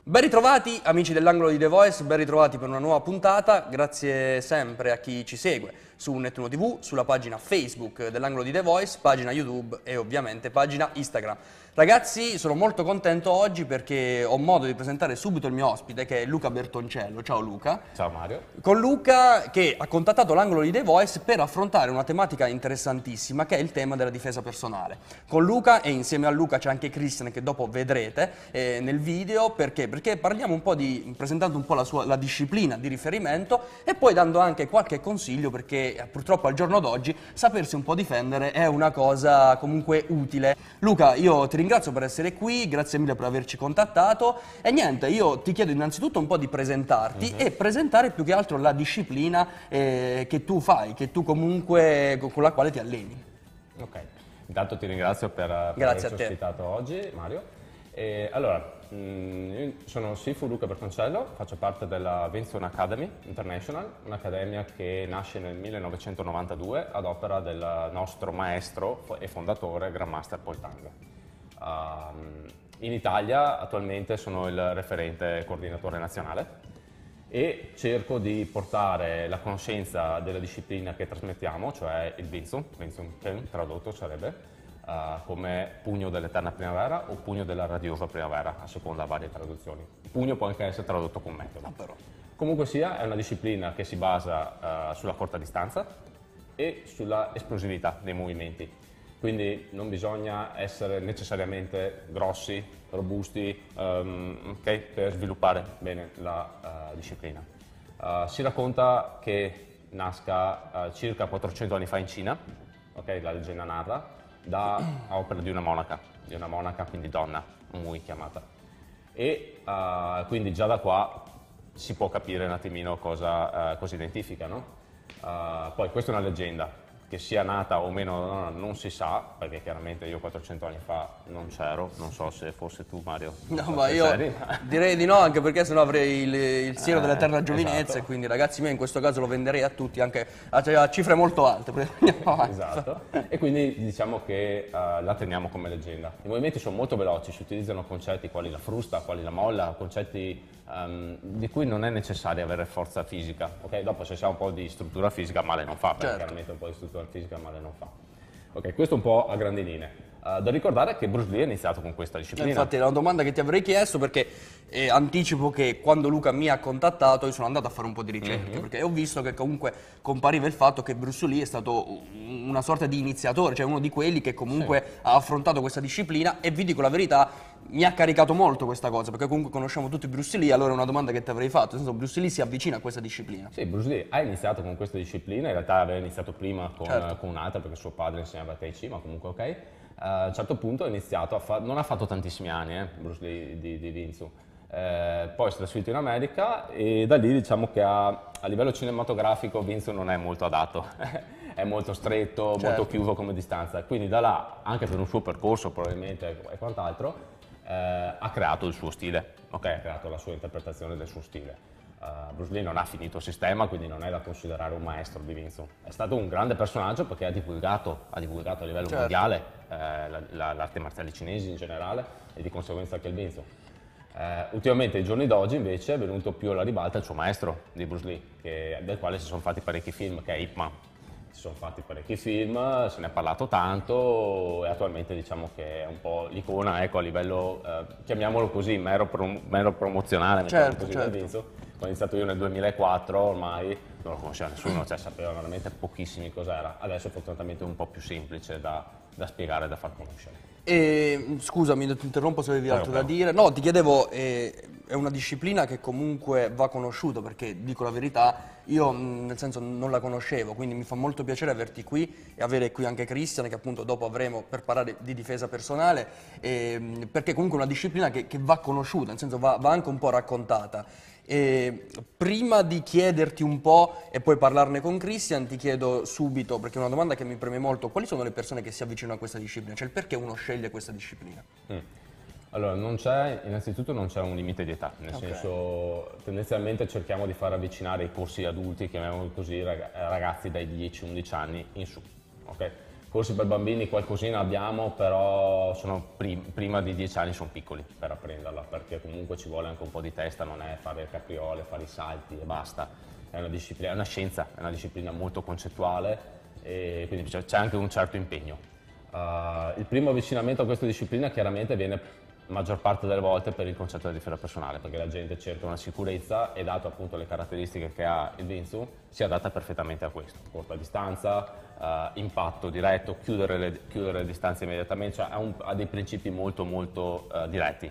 Ben ritrovati amici dell'angolo di The Voice, ben ritrovati per una nuova puntata, grazie sempre a chi ci segue su Nettuno TV, sulla pagina Facebook dell'angolo di The Voice, pagina YouTube e ovviamente pagina Instagram. Ragazzi, sono molto contento oggi perché ho modo di presentare subito il mio ospite che è Luca Bertoncello. Ciao Luca. Ciao Mario. Con Luca che ha contattato l'angolo di The Voice per affrontare una tematica interessantissima che è il tema della difesa personale. Con Luca e insieme a Luca c'è anche Christian che dopo vedrete nel video perché parliamo un po' presentando un po' la disciplina di riferimento e poi dando anche qualche consiglio perché purtroppo al giorno d'oggi sapersi un po' difendere è una cosa comunque utile. Luca, io ti ringrazio per essere qui, grazie mille per averci contattato e niente, io ti chiedo innanzitutto un po' di presentarti e presentare più che altro la disciplina che tu fai, che tu comunque con la quale ti alleni. Ok, intanto ti ringrazio per averci ospitato oggi, Mario. Allora, io sono Sifu Luca Bertoncello, faccio parte della Vinson Academy International, un'accademia che nasce nel 1992 ad opera del nostro maestro e fondatore Grandmaster Paul Tang. In Italia attualmente sono il referente coordinatore nazionale e cerco di portare la conoscenza della disciplina che trasmettiamo, cioè il Vinsun Ken tradotto sarebbe, come pugno dell'eterna primavera o pugno della radiosa primavera, a seconda varie traduzioni. Il pugno può anche essere tradotto con metodo. Comunque sia, è una disciplina che si basa sulla corta distanza e sulla esplosività dei movimenti. Quindi non bisogna essere necessariamente grossi, robusti, per sviluppare bene la disciplina. Si racconta che nasca circa 400 anni fa in Cina, la leggenda narra, da opera di una monaca quindi donna, Mui chiamata. E quindi già da qua si può capire un attimino cosa identifica, no? Poi questa è una leggenda. Che sia nata o meno non si sa, perché chiaramente io 400 anni fa non c'ero, non so se fosse tu Mario. No, ma io direi di no, anche perché sennò avrei il siero dell'eterna giovinezza, esatto. E quindi ragazzi miei in questo caso lo venderei a tutti, anche a cifre molto alte. Esatto, e quindi diciamo che la teniamo come leggenda. I movimenti sono molto veloci, si utilizzano concetti quali la frusta, quali la molla, concetti di cui non è necessario avere forza fisica. Dopo se si ha un po' di struttura fisica male non fa, perché chiaramente un po' di struttura fisica male non fa. Questo un po' a grandi linee. Da ricordare che Bruce Lee ha iniziato con questa disciplina. Infatti è una domanda che ti avrei chiesto perché anticipo che quando Luca mi ha contattato io sono andato a fare un po' di ricerche perché ho visto che comunque compariva il fatto che Bruce Lee è stato una sorta di iniziatore, cioè uno di quelli che comunque ha affrontato questa disciplina e vi dico la verità, mi ha caricato molto questa cosa perché comunque conosciamo tutti Bruce Lee, allora è una domanda che ti avrei fatto, nel senso Bruce Lee si avvicina a questa disciplina. Sì, Bruce Lee ha iniziato con questa disciplina, in realtà aveva iniziato prima con un'altra perché suo padre insegnava Tai Chi, ma comunque a un certo punto ha iniziato non ha fatto tantissimi anni Bruce Lee di Vinsu, poi si è trasferito in America e da lì diciamo che a livello cinematografico Vinsu non è molto adatto, è molto stretto, molto chiuso come distanza, quindi da là, anche per un suo percorso probabilmente e quant'altro, ha creato il suo stile, ha creato la sua interpretazione del suo stile. Bruce Lee non ha finito il sistema, quindi non è da considerare un maestro di Vinsu. È stato un grande personaggio perché ha divulgato a livello mondiale l'arte marziale cinese in generale e di conseguenza anche il Vinsu. Ultimamente, ai giorni d'oggi, invece, è venuto più alla ribalta il suo maestro di Bruce Lee, del quale si sono fatti parecchi film, che è Ip Man. Si sono fatti parecchi film, se ne è parlato tanto e attualmente diciamo che è un po' l'icona, a livello, chiamiamolo così, mero promozionale, del Vinsu. Quando ho iniziato io nel 2004 ormai non lo conosceva nessuno, sapeva veramente pochissimi cos'era. Adesso fortunatamente è un po' più semplice da spiegare e da far conoscere. Scusami, ti interrompo se avevi altro da dire. No, ti chiedevo, è una disciplina che comunque va conosciuta perché, dico la verità, io nel senso non la conoscevo, quindi mi fa molto piacere averti qui e avere qui anche Christian che appunto dopo avremo per parlare di difesa personale, perché comunque è una disciplina che va conosciuta, nel senso va anche un po' raccontata. Prima di chiederti un po' e poi parlarne con Christian ti chiedo subito, perché è una domanda che mi preme molto, quali sono le persone che si avvicinano a questa disciplina? Cioè il perché uno sceglie questa disciplina? Allora, innanzitutto non c'è un limite di età, nel senso tendenzialmente cerchiamo di far avvicinare i corsi adulti, chiamiamoli così, ragazzi dai 10-11 anni in su. Okay? Corsi per bambini qualcosina abbiamo, però prima di 10 anni sono piccoli per apprenderla, perché comunque ci vuole anche un po' di testa, non è fare le capriole, fare i salti e basta. È una disciplina, è una scienza, è una disciplina molto concettuale e quindi c'è anche un certo impegno. Il primo avvicinamento a questa disciplina chiaramente viene maggior parte delle volte per il concetto della difesa personale, perché la gente cerca una sicurezza e dato appunto le caratteristiche che ha il Wing si adatta perfettamente a questo, corta distanza, impatto diretto, chiudere le distanze immediatamente, cioè ha dei principi molto diretti,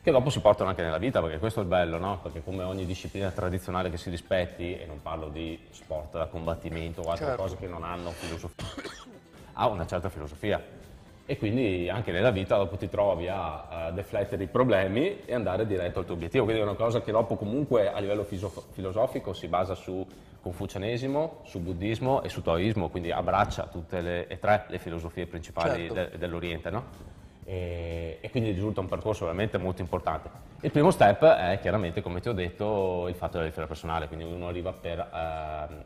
che dopo si portano anche nella vita, perché questo è il bello, no? Perché come ogni disciplina tradizionale che si rispetti, e non parlo di sport da combattimento o altre cose che non hanno filosofia, ha una certa filosofia. E quindi anche nella vita dopo ti trovi a deflettere i problemi e andare diretto al tuo obiettivo, quindi è una cosa che dopo comunque a livello filosofico si basa su confucianesimo, su buddismo e su taoismo, quindi abbraccia tutte e tre le filosofie principali dell'Oriente, no? E quindi risulta un percorso veramente molto importante. Il primo step è chiaramente, come ti ho detto, il fatto della difesa personale, quindi uno arriva per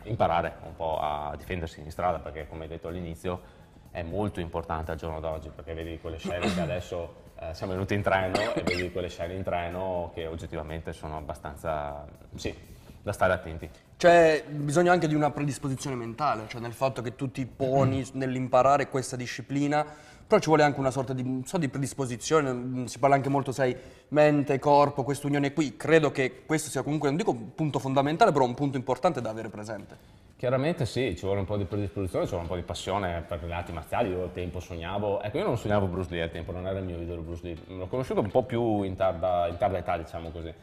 imparare un po' a difendersi in strada, perché come hai detto all'inizio è molto importante al giorno d'oggi, perché vedi quelle scene che adesso siamo venuti in treno e vedi quelle scene in treno che oggettivamente sono abbastanza, sì, da stare attenti. C'è bisogno anche di una predisposizione mentale, cioè nel fatto che tu ti poni nell'imparare questa disciplina, però ci vuole anche una sorta di, di predisposizione, si parla anche molto, sai, mente, corpo, questa unione qui. Credo che questo sia comunque, non dico un punto fondamentale, però un punto importante da avere presente. Chiaramente sì, ci vuole un po' di predisposizione, ci vuole un po' di passione per le arti marziali. Io al tempo sognavo, ecco, io non sognavo Bruce Lee al tempo, non era il mio idolo Bruce Lee, l'ho conosciuto un po' più in tarda età, diciamo così.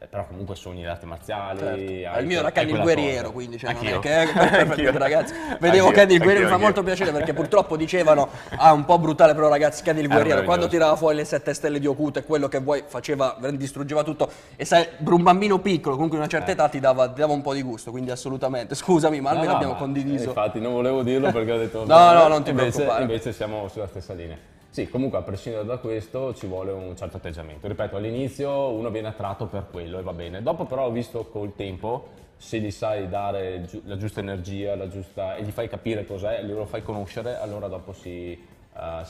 Però comunque sogni le arti marziali. Certo. Il mio era Kenny il Guerriero, quindi cioè, non è che Anch'io. ragazzi. Vedevo Kenny il Guerriero, mi fa molto piacere perché purtroppo dicevano un po' brutale, però ragazzi, Kenny il Guerriero quando tirava fuori le 7 stelle di Okuta e quello che vuoi faceva, distruggeva tutto, e sai, per un bambino piccolo comunque in una certa età ti dava un po' di gusto, quindi assolutamente. Scusami, ma almeno abbiamo condiviso. Infatti non volevo dirlo perché ho detto no, non ti preoccupare. Invece siamo sulla stessa linea. Sì, comunque a prescindere da questo ci vuole un certo atteggiamento. Ripeto, all'inizio uno viene attratto per quello e va bene. Dopo però ho visto col tempo, se gli sai dare la giusta energia, e gli fai capire cos'è, lo fai conoscere, allora dopo si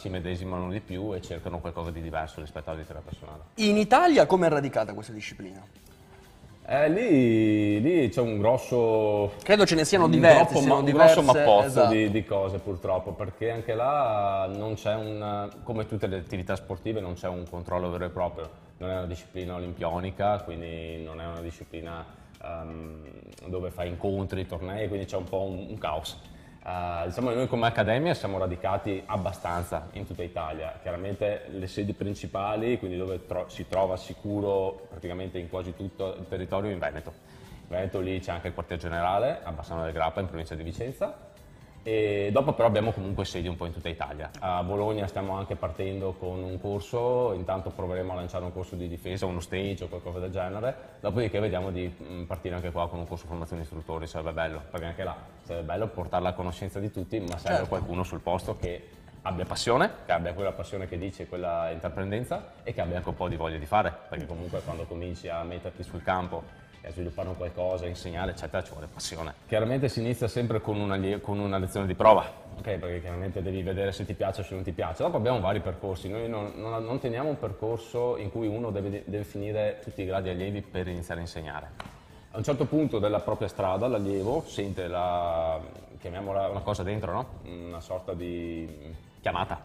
medesimano di più e cercano qualcosa di diverso rispetto alla difesa personale. In Italia come è radicata questa disciplina? Lì c'è un grosso... Credo ce ne siano diverse, un grosso mappozzo di cose purtroppo, perché anche là non c'è come tutte le attività sportive, non c'è un controllo vero e proprio. Non è una disciplina olimpionica, quindi non è una disciplina dove fai incontri, tornei, quindi c'è un po' un caos. Diciamo che noi come Accademia siamo radicati abbastanza in tutta Italia, chiaramente le sedi principali, quindi dove si trova sicuro praticamente in quasi tutto il territorio, in Veneto. In Veneto lì c'è anche il quartier generale a Bassano del Grappa in provincia di Vicenza, e dopo però abbiamo comunque sedi un po' in tutta Italia. A Bologna stiamo anche partendo con un corso, intanto proveremo a lanciare un corso di difesa, uno stage o qualcosa del genere, dopodiché vediamo di partire anche qua con un corso di formazione di istruttori, sarebbe bello, perché anche là sarebbe bello portarla a conoscenza di tutti, ma serve qualcuno sul posto che abbia passione, che abbia quella passione che dice, quella intraprendenza, e che abbia anche un po' di voglia di fare, perché comunque quando cominci a metterti sul campo e a sviluppare qualcosa, insegnare, eccetera, ci vuole passione. Chiaramente si inizia sempre con una lezione di prova, okay? Perché chiaramente devi vedere se ti piace o se non ti piace. Dopo abbiamo vari percorsi, noi non teniamo un percorso in cui uno deve finire tutti i gradi allievi per iniziare a insegnare. A un certo punto della propria strada l'allievo sente chiamiamola una cosa dentro, no? Una sorta di chiamata,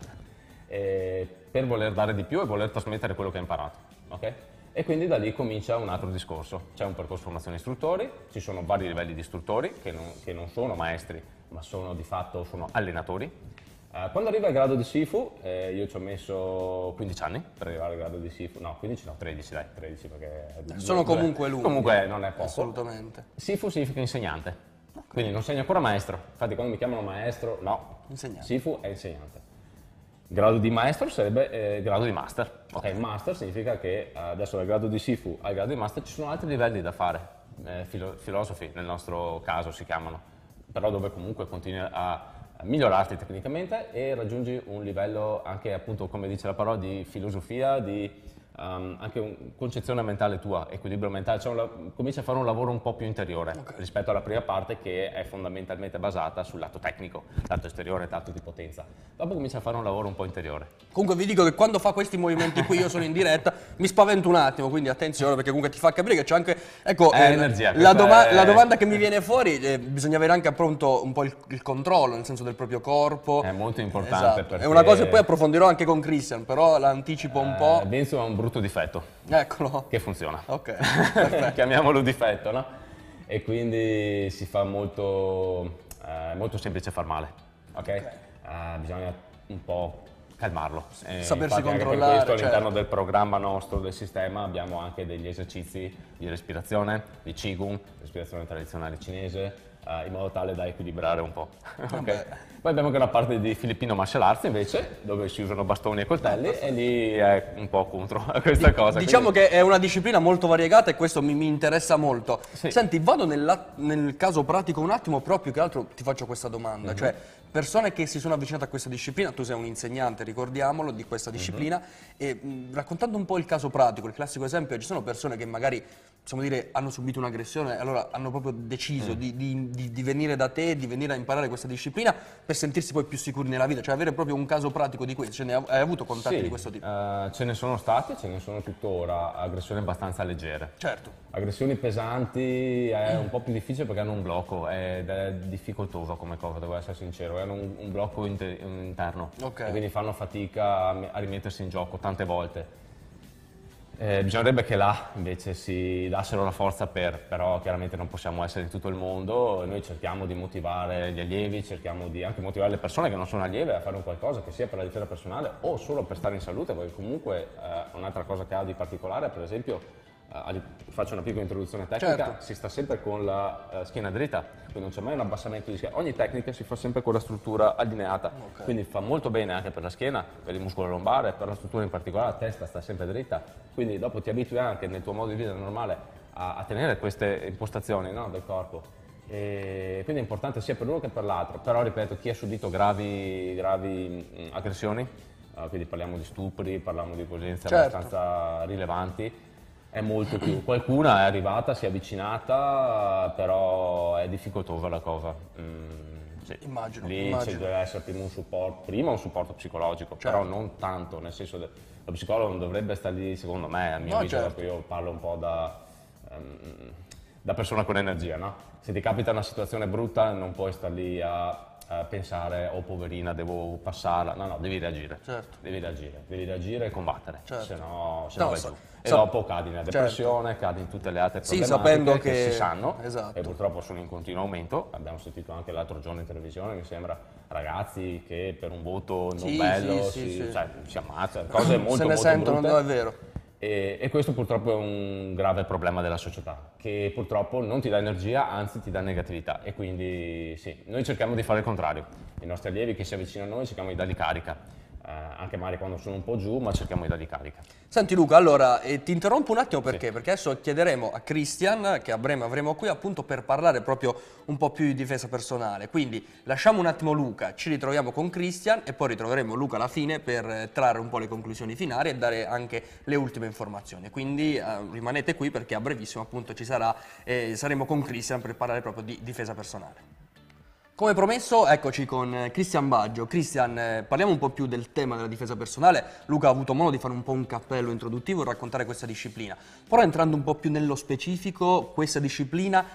per voler dare di più e voler trasmettere quello che ha imparato, ok? E quindi da lì comincia un altro discorso. C'è un percorso di formazione istruttori, ci sono vari livelli di istruttori che non sono maestri, ma sono di fatto allenatori. Quando arriva il grado di Sifu, io ci ho messo 15 anni per arrivare al grado di Sifu, no 15 no, 13 dai, 13 perché... Sono comunque lunghi. Comunque non è poco. Assolutamente. Sifu significa insegnante, quindi non sei ancora maestro, infatti quando mi chiamano maestro, no, insegnante. Sifu è insegnante. Grado di maestro sarebbe grado di master. Ok, master significa che adesso dal grado di Sifu al grado di master ci sono altri livelli da fare, filosofi nel nostro caso si chiamano, però dove comunque continui a migliorarti tecnicamente e raggiungi un livello anche, appunto, come dice la parola, di filosofia, di anche una concezione mentale tua, equilibrio mentale, cioè cominci a fare un lavoro un po' più interiore rispetto alla prima parte, che è fondamentalmente basata sul lato tecnico, lato esteriore, lato di potenza. Dopo cominci a fare un lavoro un po' interiore. Comunque vi dico che quando fa questi movimenti qui, io sono in diretta, mi spavento un attimo, quindi attenzione, perché comunque ti fa capire che c'è anche, ecco, energia, la domanda che mi viene fuori, bisogna avere anche appunto un po' il controllo, nel senso del proprio corpo. È molto importante, perché è una cosa che poi approfondirò anche con Christian, però l'anticipo un po'. Benzo ha un brutto difetto. Eccolo. Che funziona. Ok. Chiamiamolo difetto, no? E quindi si fa molto semplice far male, ok? Bisogna un po' calmarlo. Sapersi controllare. Anche per questo all'interno del programma nostro, del sistema, abbiamo anche degli esercizi di respirazione, di Qigong, respirazione tradizionale cinese, in modo tale da equilibrare un po'. Okay? Poi abbiamo anche una parte di Filippino Martial Arts invece, dove si usano bastoni e coltelli, e lì è un po' contro questa cosa. Diciamo che è una disciplina molto variegata e questo mi interessa molto. Sì. Senti, vado nel caso pratico un attimo, però più che altro ti faccio questa domanda, cioè persone che si sono avvicinate a questa disciplina, tu sei un insegnante, ricordiamolo, di questa disciplina, e raccontando un po' il caso pratico, il classico esempio, ci sono persone che magari, possiamo dire, hanno subito un'aggressione, allora hanno proprio deciso di venire da te, di venire a imparare questa disciplina per sentirsi poi più sicuri nella vita, cioè avere proprio un caso pratico di questo. Cioè, hai avuto contatti di questo tipo? Ce ne sono stati, ce ne sono tuttora, aggressioni abbastanza leggere. Certo. Aggressioni pesanti è un po' più difficile perché hanno un blocco ed è difficoltosa come cosa, devo essere sincero, hanno un blocco interno, e quindi fanno fatica a rimettersi in gioco tante volte. Bisognerebbe che là invece si dassero la forza però chiaramente non possiamo essere in tutto il mondo, noi cerchiamo di motivare gli allievi, cerchiamo di anche motivare le persone che non sono allieve a fare un qualcosa che sia per la difesa personale o solo per stare in salute, perché comunque un'altra cosa che ha di particolare, per esempio, faccio una piccola introduzione tecnica, si sta sempre con la schiena dritta, quindi non c'è mai un abbassamento di schiena, ogni tecnica si fa sempre con la struttura allineata, quindi fa molto bene anche per la schiena, per il muscolo lombare, per la struttura in particolare, la testa sta sempre dritta, quindi dopo ti abitui anche nel tuo modo di vita normale a tenere queste impostazioni, no, del corpo. E quindi è importante sia per l'uno che per l'altro, però ripeto, chi ha subito gravi aggressioni, quindi parliamo di stupri, parliamo di violenze abbastanza rilevanti, è molto più. Qualcuna è arrivata, si è avvicinata, però è difficoltosa la cosa. Sì. Immagino. Ci deve essere prima un supporto psicologico, però non tanto, nel senso che lo psicologo non dovrebbe stare lì, secondo me, a mio avviso, io parlo un po' da persona con energia, no? Se ti capita una situazione brutta non puoi stare lì a pensare, oh poverina, devo passarla, no, devi reagire, devi reagire e combattere, se no vai giù. E dopo cadi nella depressione, cadi in tutte le altre problematiche sapendo che si sanno e purtroppo sono in continuo aumento. Abbiamo sentito anche l'altro giorno in televisione, mi sembra, ragazzi che per un voto non bello si ammazzano, cose molto se ne sentono, no, è vero. E questo purtroppo è un grave problema della società, che purtroppo non ti dà energia, anzi ti dà negatività, e quindi sì, noi cerchiamo di fare il contrario. I nostri allievi che si avvicinano a noi cerchiamo di dargli carica. Anche magari quando sono un po' giù, ma cerchiamo di dargli carica. Senti Luca, allora ti interrompo un attimo perché adesso chiederemo a Christian, che avremo qui appunto per parlare proprio un po' più di difesa personale, quindi lasciamo un attimo Luca, ci ritroviamo con Christian e poi ritroveremo Luca alla fine per trarre un po' le conclusioni finali e dare anche le ultime informazioni, quindi rimanete qui perché a brevissimo appunto ci sarà, saremo con Christian per parlare proprio di difesa personale. Come promesso, eccoci con Christian Baggio. Christian, parliamo un po' più del tema della difesa personale. Luca ha avuto modo di fare un po' un cappello introduttivo e raccontare questa disciplina. Però entrando un po' più nello specifico, questa disciplina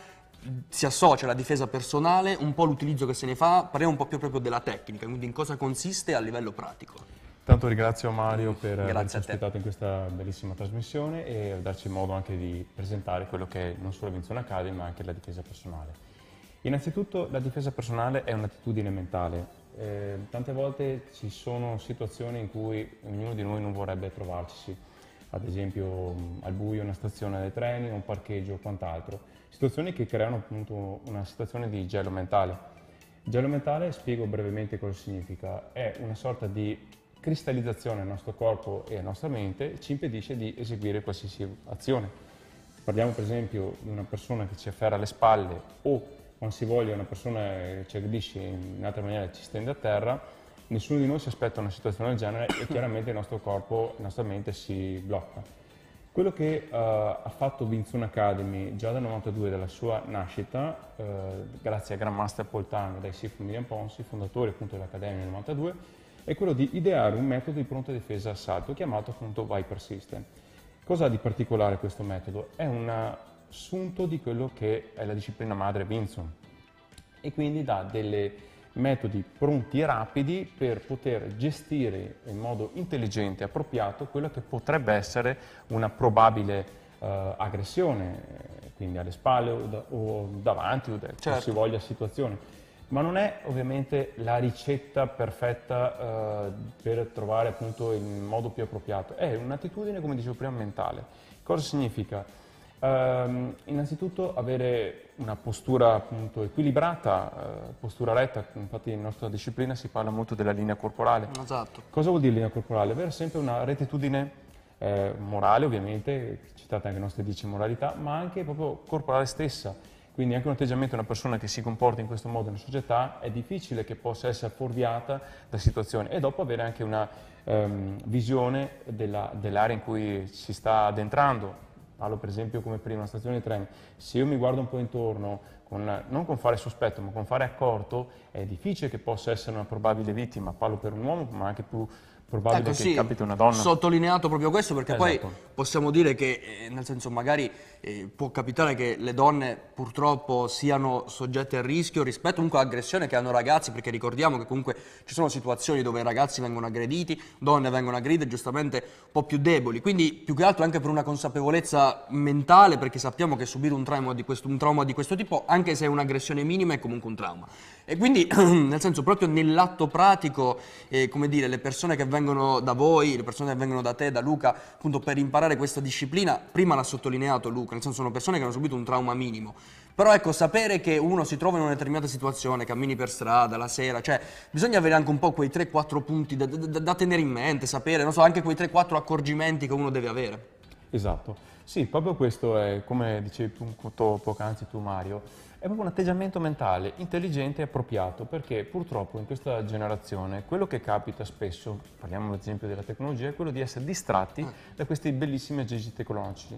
si associa alla difesa personale, un po' l'utilizzo che se ne fa, parliamo un po' più proprio della tecnica, quindi in cosa consiste a livello pratico. Tanto ringrazio Mario per averci ospitato in questa bellissima trasmissione e darci modo anche di presentare quello che è non solo Vinson Academy ma anche la difesa personale. Innanzitutto la difesa personale è un'attitudine mentale. Tante volte ci sono situazioni in cui ognuno di noi non vorrebbe trovarsi, ad esempio al buio, una stazione dei treni, un parcheggio o quant'altro. Situazioni che creano appunto una situazione di gelo mentale. Gelo mentale, spiego brevemente cosa significa, è una sorta di cristallizzazione del nostro corpo e della nostra mente e ci impedisce di eseguire qualsiasi azione. Parliamo per esempio di una persona che ci afferra le spalle o quando si voglia una persona ci aggredisce in altra maniera ci stende a terra, nessuno di noi si aspetta una situazione del genere e chiaramente il nostro corpo, la nostra mente si blocca. Quello che ha fatto Wing Academy già dal 92, dalla sua nascita, grazie a Grandmaster Poltano e dai Sifu Miriam Ponsi, fondatori appunto dell'Accademia nel 92, è quello di ideare un metodo di pronta difesa assalto chiamato appunto Viper System. Cosa ha di particolare questo metodo? È un assunto di quello che è la disciplina madre Wing Chun e quindi dà dei metodi pronti e rapidi per poter gestire in modo intelligente e appropriato quello che potrebbe essere una probabile aggressione, quindi alle spalle o davanti o certo. si voglia situazione. Ma non è ovviamente la ricetta perfetta per trovare appunto il modo più appropriato, è un'attitudine, come dicevo prima, mentale. Cosa significa? Innanzitutto avere una postura appunto equilibrata, postura retta, infatti in nostra disciplina si parla molto della linea corporale. Esatto. Cosa vuol dire linea corporale? Avere sempre una rettitudine morale, ovviamente, citate anche le nostre 10 moralità, ma anche proprio corporale stessa. Quindi anche un atteggiamento di una persona che si comporta in questo modo nella società è difficile che possa essere fuorviata da situazioni e dopo avere anche una visione dell'area in cui si sta addentrando. Parlo per esempio come prima, una stazione di treni. Se io mi guardo un po' intorno, non con fare sospetto, ma con fare accorto, è difficile che possa essere una probabile vittima. Parlo per un uomo, ma anche più probabile che capiti una donna. Sottolineato proprio questo perché esatto. Poi possiamo dire che, nel senso, magari può capitare che le donne purtroppo siano soggette a rischio rispetto comunque all'aggressione che hanno ragazzi, perché ricordiamo che comunque ci sono situazioni dove i ragazzi vengono aggrediti, donne vengono aggredite giustamente un po' più deboli, quindi più che altro anche per una consapevolezza mentale, perché sappiamo che subire un trauma di questo tipo, anche se è un'aggressione minima, è comunque un trauma. E quindi, nel senso, proprio nell'atto pratico, come dire, le persone che vengono da voi, le persone che vengono da te, da Luca, appunto per imparare questa disciplina, prima l'ha sottolineato Luca, nel senso sono persone che hanno subito un trauma minimo. Però ecco, sapere che uno si trova in una determinata situazione, cammini per strada, la sera, cioè bisogna avere anche un po' quei 3-4 punti da tenere in mente, sapere, non so, anche quei 3-4 accorgimenti che uno deve avere. Esatto, sì, proprio questo è, come dicevi poc'anzi tu Mario, è proprio un atteggiamento mentale intelligente e appropriato, perché purtroppo in questa generazione quello che capita spesso, parliamo ad esempio della tecnologia, è quello di essere distratti da questi bellissimi aggeggi tecnologici.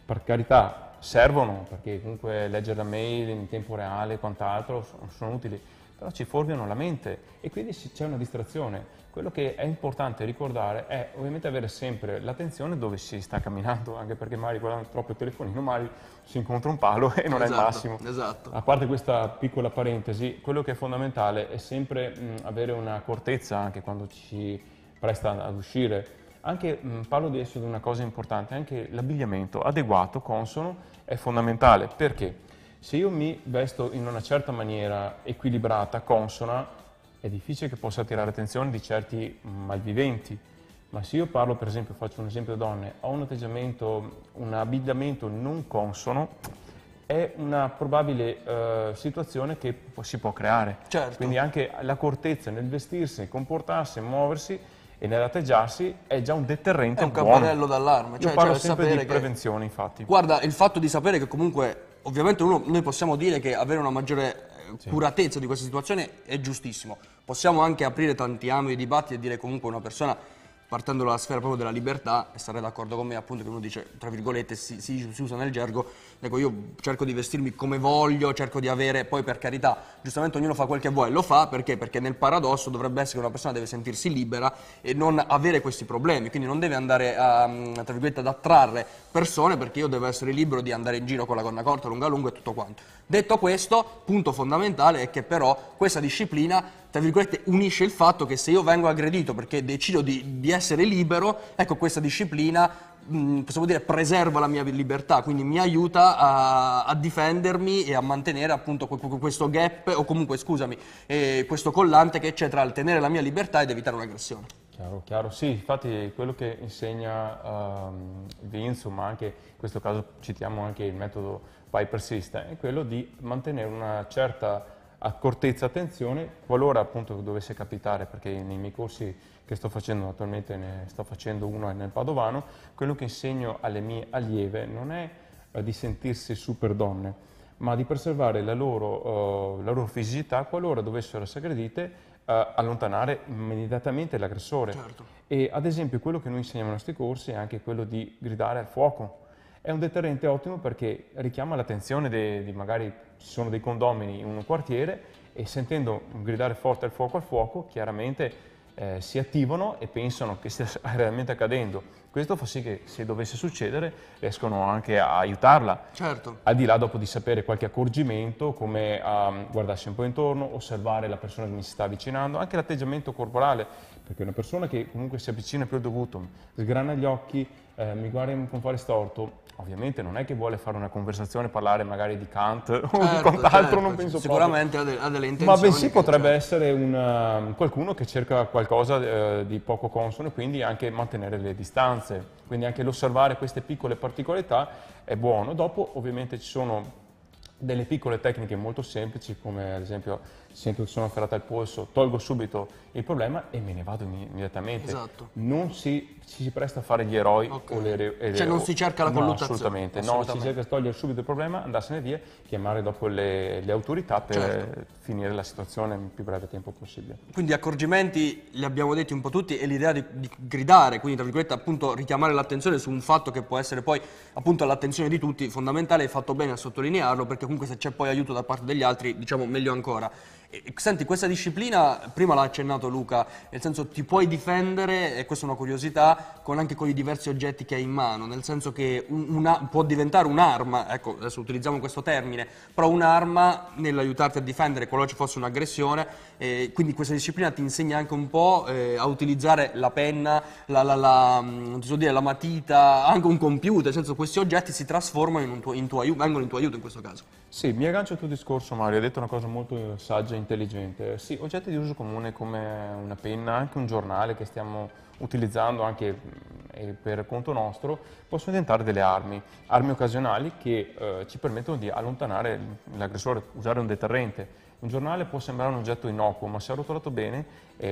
Per carità, servono, perché comunque leggere la mail in tempo reale e quant'altro sono utili, però ci fuorviano la mente e quindi c'è una distrazione. Quello che è importante ricordare è ovviamente avere sempre l'attenzione dove si sta camminando, anche perché magari guardando troppo il telefonino, magari si incontra un palo e non è il massimo. Esatto. A parte questa piccola parentesi, quello che è fondamentale è sempre avere una accortezza anche quando ci si presta ad uscire. Anche, parlo di adesso di una cosa importante, anche l'abbigliamento adeguato, consono, è fondamentale. Perché? Se io mi vesto in una certa maniera equilibrata, consona, è difficile che possa attirare attenzione di certi malviventi. Ma se io parlo, per esempio, faccio un esempio da donne, ho un atteggiamento, un abbigliamento non consono, è una probabile situazione che si può creare. Certo. Quindi anche l'accortezza nel vestirsi, nel comportarsi, muoversi e nell'atteggiarsi è già un deterrente buono. È un campanello d'allarme. Io parlo sempre di prevenzione, infatti. Guarda, il fatto di sapere che comunque, ovviamente noi possiamo dire che avere una maggiore curatezza di questa situazione è giustissimo. Possiamo anche aprire tanti ambiti di dibattito e dire comunque una persona, partendo dalla sfera proprio della libertà, e sarei d'accordo con me appunto che uno dice, tra virgolette, si usa nel gergo, ecco, io cerco di vestirmi come voglio, cerco di avere, poi per carità, giustamente ognuno fa quel che vuole, lo fa perché nel paradosso dovrebbe essere che una persona deve sentirsi libera e non avere questi problemi, quindi non deve andare tra virgolette ad attrarre persone, perché io devo essere libero di andare in giro con la gonna corta, lunga lunga e tutto quanto. Detto questo, punto fondamentale è che però questa disciplina, tra virgolette, unisce il fatto che se io vengo aggredito perché decido di essere libero, ecco, questa disciplina, possiamo dire, preserva la mia libertà, quindi mi aiuta a difendermi e a mantenere appunto questo gap, o comunque, scusami, questo collante che c'è tra il tenere la mia libertà ed evitare un'aggressione. Chiaro, chiaro. Sì, infatti quello che insegna Vince, ma anche in questo caso citiamo anche il metodo Viper System, è quello di mantenere una certa accortezza, attenzione, qualora appunto dovesse capitare, perché nei miei corsi che sto facendo, attualmente ne sto facendo uno nel Padovano, quello che insegno alle mie allieve non è di sentirsi super donne, ma di preservare la loro fisicità qualora dovessero essere aggredite, allontanare immediatamente l'aggressore. Certo. E ad esempio quello che noi insegniamo ai nostri corsi è anche quello di gridare al fuoco. È un deterrente ottimo perché richiama l'attenzione di magari ci sono dei condomini in un quartiere e sentendo gridare forte al fuoco, chiaramente si attivano e pensano che stia realmente accadendo. Questo fa sì che se dovesse succedere riescono anche a aiutarla. Certo. Al di là dopo di sapere qualche accorgimento, come guardarsi un po' intorno, osservare la persona che mi si sta avvicinando, anche l'atteggiamento corporale, perché una persona che comunque si avvicina più del dovuto, sgrana gli occhi, mi guarda con fare storto, ovviamente non è che vuole fare una conversazione, parlare magari di Kant o di quant'altro, non penso sicuramente proprio. Ha delle intenzioni. Ma bensì potrebbe essere qualcuno che cerca qualcosa di poco consono e quindi anche mantenere le distanze. Quindi anche l'osservare queste piccole particolarità è buono. Dopo ovviamente ci sono delle piccole tecniche molto semplici, come ad esempio sento che sono afferrata al polso, tolgo subito il problema e me ne vado immediatamente. Esatto. Non si presta a fare gli eroi o cioè non si cerca la colluttazione. Assolutamente. No, si cerca di togliere subito il problema, andarsene via, chiamare dopo le autorità per finire la situazione nel più breve tempo possibile. Quindi accorgimenti li abbiamo detti un po' tutti, e l'idea di gridare, quindi tra virgolette appunto richiamare l'attenzione su un fatto che può essere poi appunto all'attenzione di tutti, fondamentale, hai fatto bene a sottolinearlo, perché comunque se c'è poi aiuto da parte degli altri, diciamo meglio ancora. Senti, questa disciplina, prima l'ha accennato Luca, nel senso ti puoi difendere, e questa è una curiosità, anche con i diversi oggetti che hai in mano, nel senso che può diventare un'arma, ecco, adesso utilizziamo questo termine, però un'arma nell'aiutarti a difendere qualora ci fosse un'aggressione, quindi questa disciplina ti insegna anche un po' a utilizzare la penna, non so dire, la matita, anche un computer, nel senso questi oggetti si trasformano vengono in tuo aiuto in questo caso. Sì, mi aggancio al tuo discorso, Mario, hai detto una cosa molto saggia e intelligente. Sì, oggetti di uso comune come una penna, anche un giornale che stiamo utilizzando anche per conto nostro, possono diventare delle armi occasionali che ci permettono di allontanare l'aggressore, usare un deterrente. Un giornale può sembrare un oggetto innocuo, ma se arrotolato bene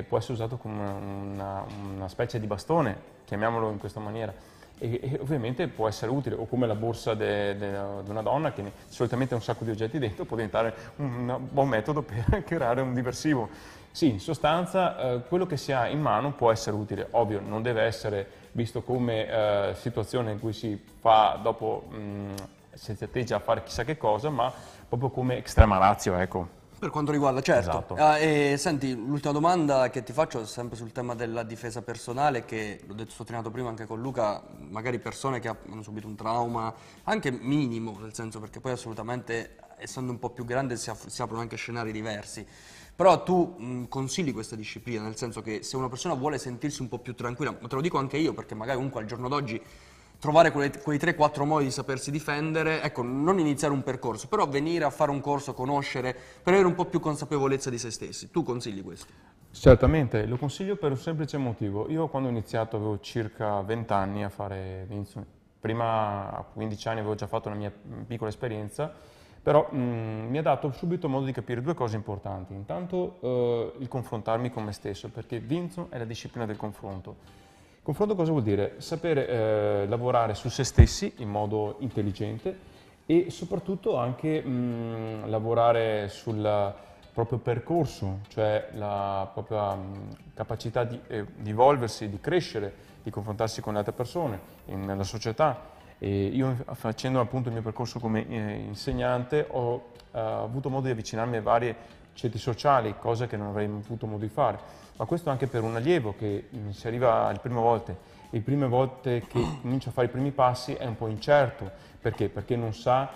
può essere usato come una specie di bastone, chiamiamolo in questa maniera. E ovviamente può essere utile, o come la borsa di una donna che solitamente ha un sacco di oggetti dentro, può diventare un buon metodo per creare un diversivo. Sì, in sostanza quello che si ha in mano può essere utile, ovvio non deve essere visto come situazione in cui si fa dopo, si atteggia a fare chissà che cosa, ma proprio come extrema ratio, ecco. Per quanto riguarda, certo. Esatto. Senti, l'ultima domanda che ti faccio è sempre sul tema della difesa personale, che l'ho sottolineato prima anche con Luca, magari persone che hanno subito un trauma, anche minimo, nel senso, perché poi assolutamente, essendo un po' più grande, si aprono anche scenari diversi. Però tu consigli questa disciplina, nel senso che se una persona vuole sentirsi un po' più tranquilla, ma te lo dico anche io, perché magari comunque al giorno d'oggi trovare quei 3-4 modi di sapersi difendere, ecco, non iniziare un percorso, però venire a fare un corso, conoscere, per avere un po' più consapevolezza di se stessi. Tu consigli questo? Certamente, lo consiglio per un semplice motivo. Io quando ho iniziato avevo circa 20 anni a fare Vincent. Prima a 15 anni avevo già fatto una mia piccola esperienza, però mi ha dato subito modo di capire due cose importanti. Intanto il confrontarmi con me stesso, perché Vincent è la disciplina del confronto. Confronto cosa vuol dire? Sapere lavorare su se stessi in modo intelligente e soprattutto anche lavorare sul proprio percorso, cioè la propria capacità di evolversi, di crescere, di confrontarsi con le altre persone, nella società. E io facendo appunto il mio percorso come insegnante ho avuto modo di avvicinarmi a vari ceti sociali, cosa che non avrei avuto modo di fare. Ma questo anche per un allievo che si arriva le prime volte che comincia a fare i primi passi è un po' incerto. Perché? Perché non sa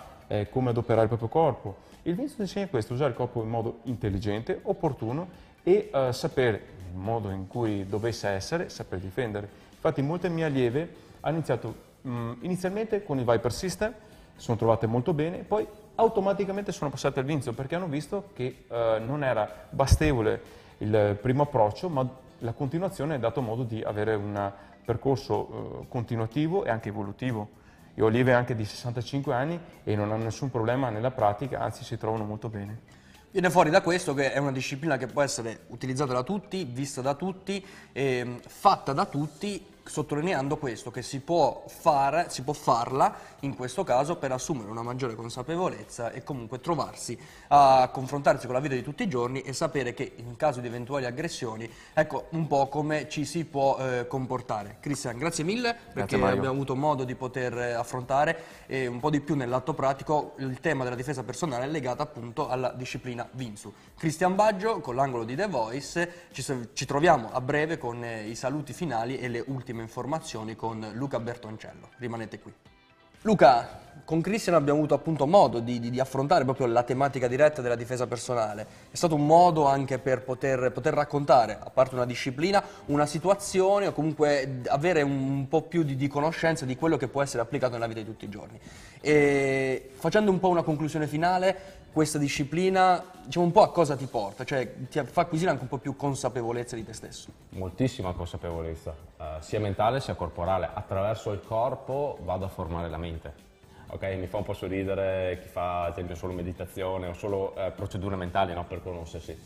come adoperare il proprio corpo. Il Vincent insegna questo, usare il corpo in modo intelligente, opportuno e sapere il modo in cui dovesse essere, saper difendere. Infatti molte mie allieve hanno iniziato inizialmente con il Viper System, si sono trovate molto bene, poi automaticamente sono passate al Vincent perché hanno visto che non era bastevole il primo approccio, ma la continuazione ha dato modo di avere un percorso continuativo e anche evolutivo. Io ho allieve anche di 65 anni e non hanno nessun problema nella pratica, anzi si trovano molto bene. Viene fuori da questo che è una disciplina che può essere utilizzata da tutti, vista da tutti, fatta da tutti, sottolineando questo, che si può farla in questo caso per assumere una maggiore consapevolezza e comunque trovarsi a confrontarsi con la vita di tutti i giorni e sapere che in caso di eventuali aggressioni, ecco un po' come ci si può comportare. Cristian, grazie mille perché abbiamo avuto modo di poter affrontare un po' di più nell'atto pratico il tema della difesa personale legato appunto alla disciplina Vinsu. Cristian Baggio con l'angolo di The Voice, ci troviamo a breve con i saluti finali e le ultime informazioni con Luca Bertoncello. Rimanete qui. Luca, con Cristian abbiamo avuto appunto modo di affrontare proprio la tematica diretta della difesa personale. È stato un modo anche per poter raccontare, a parte una disciplina, una situazione o comunque avere un po' più di conoscenza di quello che può essere applicato nella vita di tutti i giorni. E facendo un po' una conclusione finale, questa disciplina, diciamo un po' a cosa ti porta? Cioè ti fa acquisire anche un po' più consapevolezza di te stesso? Moltissima consapevolezza, sia mentale sia corporale. Attraverso il corpo vado a formare la mente. Ok, mi fa un po' sorridere chi fa ad esempio solo meditazione o solo procedure mentali, no, per conoscersi.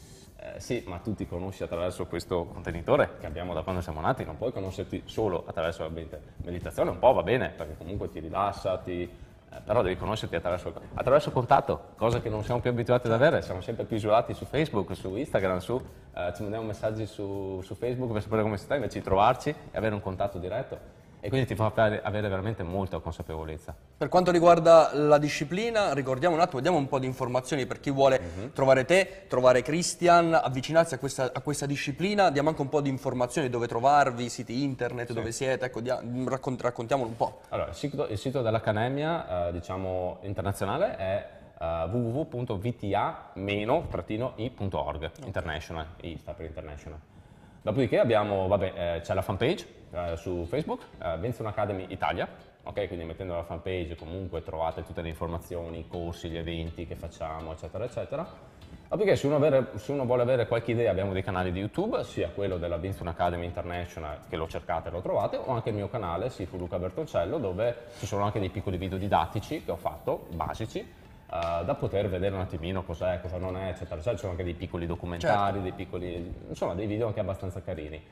Sì, ma tu ti conosci attraverso questo contenitore che abbiamo da quando siamo nati, non puoi conoscerti solo attraverso la meditazione, un po' va bene perché comunque ti rilassa, però devi conoscerti attraverso il contatto, cosa che non siamo più abituati ad avere, siamo sempre più isolati su Facebook, su Instagram, ci mandiamo messaggi su Facebook per sapere come stai, invece di trovarci e avere un contatto diretto. E quindi ti fa avere veramente molta consapevolezza. Per quanto riguarda la disciplina, ricordiamo un attimo, diamo un po' di informazioni per chi vuole trovare te, trovare Cristian, avvicinarsi a questa disciplina, diamo anche un po' di informazioni, dove trovarvi, siti internet, dove siete, ecco, raccontiamolo un po'. Allora, il sito dell'Accademia, diciamo, internazionale è www.vta-i.org, international, I sta per international. Dopodiché abbiamo, c'è la fanpage su Facebook, Vinson Academy Italia, ok? Quindi mettendo la fanpage comunque trovate tutte le informazioni, i corsi, gli eventi che facciamo, eccetera, eccetera. Dopodiché se uno vuole avere qualche idea abbiamo dei canali di YouTube, sia quello della Vinson Academy International, che lo cercate e lo trovate, o anche il mio canale, Sifu Luca Bertoncello, dove ci sono anche dei piccoli video didattici che ho fatto, basici, da poter vedere un attimino cos'è, cosa non è, eccetera, eccetera. Ci sono anche dei piccoli documentari, insomma dei video anche abbastanza carini.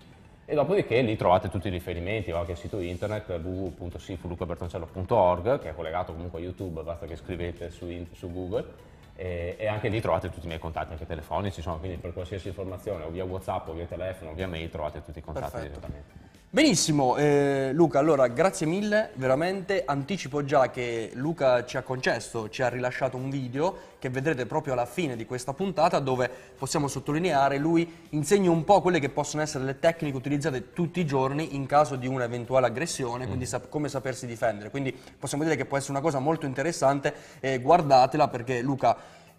E dopodiché lì trovate tutti i riferimenti, anche il sito internet www.sifulucabertoncello.org, che è collegato comunque a YouTube, basta che scrivete su Google, e anche lì trovate tutti i miei contatti, anche telefonici, quindi per qualsiasi informazione, o via WhatsApp, o via telefono, o via mail, trovate tutti i contatti direttamente. Benissimo, Luca, allora grazie mille, veramente anticipo già che Luca ci ha rilasciato un video che vedrete proprio alla fine di questa puntata, dove possiamo sottolineare, lui insegna un po' quelle che possono essere le tecniche utilizzate tutti i giorni in caso di un'eventuale aggressione, quindi come sapersi difendere, quindi possiamo dire che può essere una cosa molto interessante, guardatela perché Luca,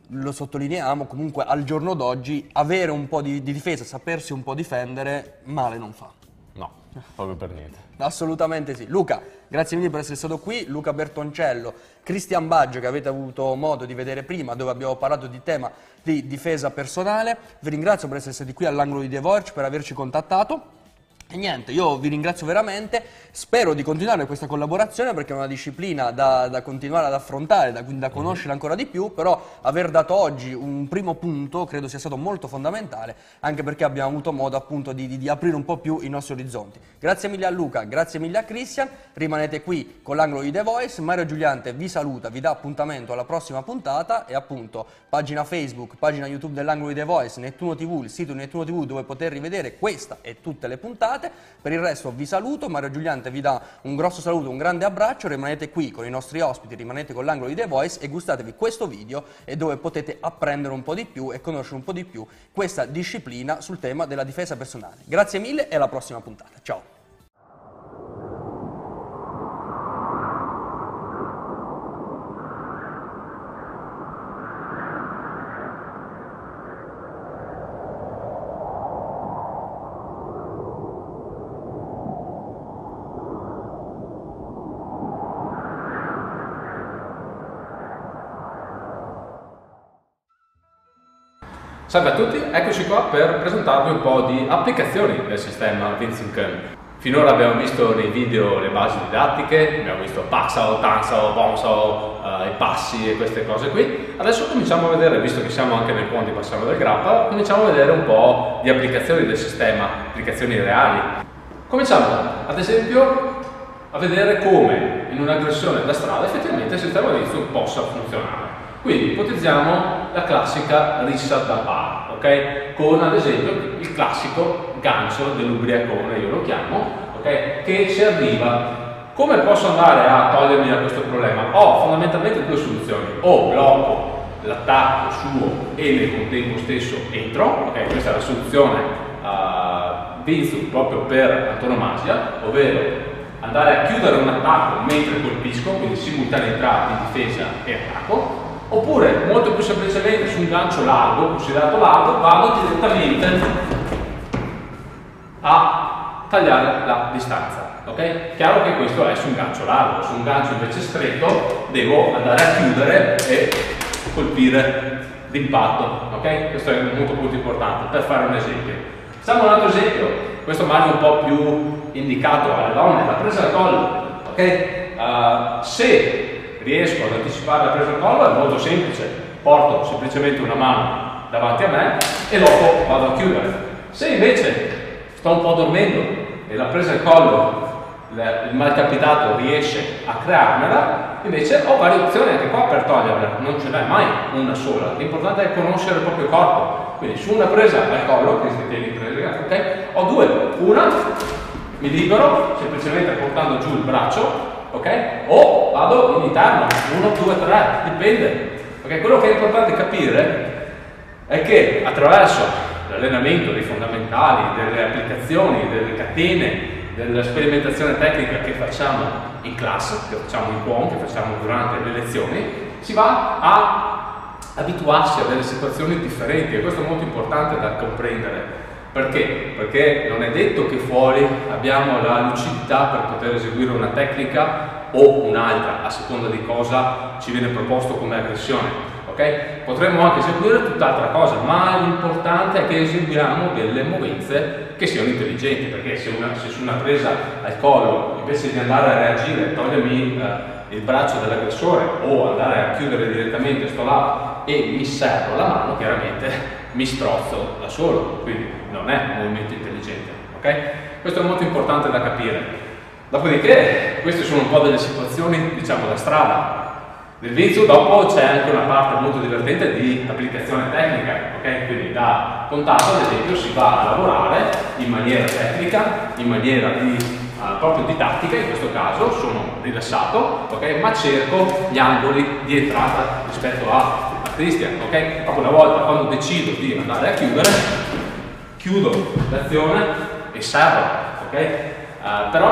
lo sottolineiamo, comunque al giorno d'oggi avere un po' di difesa, sapersi un po' difendere, male non fa. No, proprio per niente. Assolutamente sì. Luca, grazie mille per essere stato qui. Luca Bertoncello, Cristian Baggio, che avete avuto modo di vedere prima, dove abbiamo parlato di tema di difesa personale. Vi ringrazio per essere stati qui all'angolo di The Voice, per averci contattato. E niente, io vi ringrazio veramente, spero di continuare questa collaborazione perché è una disciplina da continuare ad affrontare, da conoscere ancora di più, però aver dato oggi un primo punto credo sia stato molto fondamentale, anche perché abbiamo avuto modo appunto di aprire un po' più i nostri orizzonti. Grazie mille a Luca, grazie mille a Cristian, rimanete qui con l'angolo di The Voice, Mario Giuliante vi saluta, vi dà appuntamento alla prossima puntata e appunto pagina Facebook, pagina YouTube dell'angolo di The Voice, Nettuno TV, il sito Nettuno TV dove poter rivedere questa e tutte le puntate. Per il resto vi saluto, Mario Giuliante vi dà un grosso saluto, un grande abbraccio, rimanete qui con i nostri ospiti, rimanete con l'angolo di The Voice e gustatevi questo video e dove potete apprendere un po' di più e conoscere un po' di più questa disciplina sul tema della difesa personale. Grazie mille e alla prossima puntata. Ciao! Salve a tutti, eccoci qua per presentarvi un po' di applicazioni del sistema Vinson. Finora abbiamo visto nei video le basi didattiche, abbiamo visto Paxao, Tansao, Bonsao, i passi e queste cose qui. Adesso cominciamo a vedere, visto che siamo anche nel ponte passiamo del grappa, cominciamo a vedere un po' di applicazioni del sistema, applicazioni reali. Cominciamo ad esempio a vedere come in un'aggressione da strada effettivamente il sistema vinzo possa funzionare. Quindi ipotizziamo la classica rissa da bar, ok? Con ad esempio il classico gancio dell'ubriacone, io lo chiamo, ok? Che ci arriva. Come posso andare a togliermi da questo problema? Ho fondamentalmente due soluzioni: o blocco l'attacco suo e nel contempo stesso entro, ok? Questa è la soluzione Vinzo proprio per antonomasia, ovvero andare a chiudere un attacco mentre colpisco, quindi simultaneità di difesa e attacco. Oppure, molto più semplicemente, su un gancio largo, considerato largo, vado direttamente a tagliare la distanza. Ok? Chiaro che questo è su un gancio largo, su un gancio invece stretto devo andare a chiudere e colpire d'impatto. Ok? Questo è molto importante per fare un esempio. Facciamo un altro esempio, questo magari un po' più indicato alle donne, la presa al collo. Ok? Se riesco ad anticipare la presa al collo è molto semplice, porto semplicemente una mano davanti a me e dopo vado a chiudere. Se invece sto un po' dormendo e la presa al collo, il malcapitato riesce a crearmela, invece ho varie opzioni anche qua per toglierla, non ce n'è mai una sola. L'importante è conoscere il proprio corpo. Quindi su una presa al collo, che si tiene in presa, ok? Ho due, una mi libero semplicemente portando giù il braccio, ok? O vado in interno, 1, 2, 3, dipende. Okay? Quello che è importante capire è che attraverso l'allenamento dei fondamentali, delle applicazioni, delle catene, della sperimentazione tecnica che facciamo in classe, che facciamo in POM, che facciamo durante le lezioni, si va a abituarsi a delle situazioni differenti, e questo è molto importante da comprendere. Perché? Perché non è detto che fuori abbiamo la lucidità per poter eseguire una tecnica o un'altra, a seconda di cosa ci viene proposto come aggressione. Okay? Potremmo anche eseguire tutt'altra cosa, ma l'importante è che eseguiamo delle movenze che siano intelligenti, perché se su una presa al collo, invece di andare a reagire, togliermi il braccio dell'aggressore o andare a chiudere direttamente, sto là e mi serro la mano, chiaramente mi strozzo da solo, quindi non è un movimento intelligente. Okay? Questo è molto importante da capire. Dopodiché, queste sono un po' delle situazioni, diciamo, da strada. Nel Vinzo dopo c'è anche una parte molto divertente di applicazione tecnica, ok? Quindi da contatto, ad esempio, si va a lavorare in maniera tecnica, in maniera proprio didattica, in questo caso sono rilassato, ok? Ma cerco gli angoli di entrata rispetto a Christian, ok? Proprio una volta quando decido di andare a chiudere, chiudo l'azione e servo, ok? Però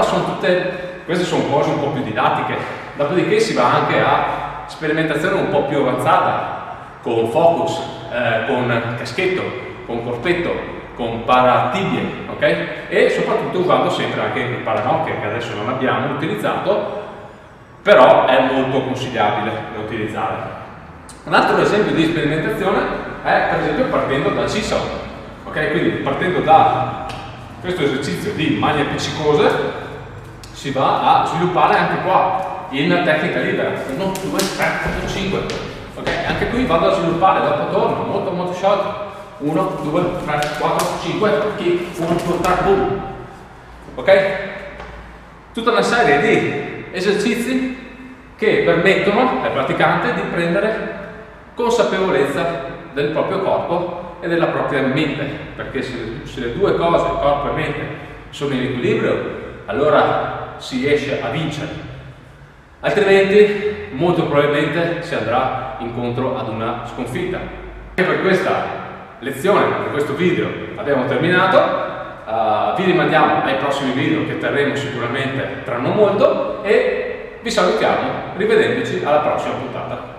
queste sono cose un po' più didattiche. Dopodiché si va anche a sperimentazione un po' più avanzata, con focus, con caschetto, con corpetto, con paratibie, ok? E soprattutto usando sempre anche il paranocchie, che adesso non abbiamo utilizzato, però è molto consigliabile da utilizzare. Un altro esempio di sperimentazione è per esempio partendo dal seesaw, ok? Quindi partendo da questo esercizio di maglie appiccicose si va a sviluppare anche qua in tecnica libera, 1, 2, 3, 4, 5, ok? Anche qui vado a sviluppare, dopo torno, molto sciolto, 1, 2, 3, 4, 5, kick, 1, 2, 3, boom, ok? Tutta una serie di esercizi che permettono al praticante di prendere consapevolezza del proprio corpo e della propria mente, perché se le due cose, corpo e mente, sono in equilibrio, allora si riesce a vincere. Altrimenti molto probabilmente si andrà incontro ad una sconfitta. E per questa lezione, per questo video abbiamo terminato. Vi rimandiamo ai prossimi video che terremo sicuramente tra non molto e vi salutiamo rivedendoci alla prossima puntata.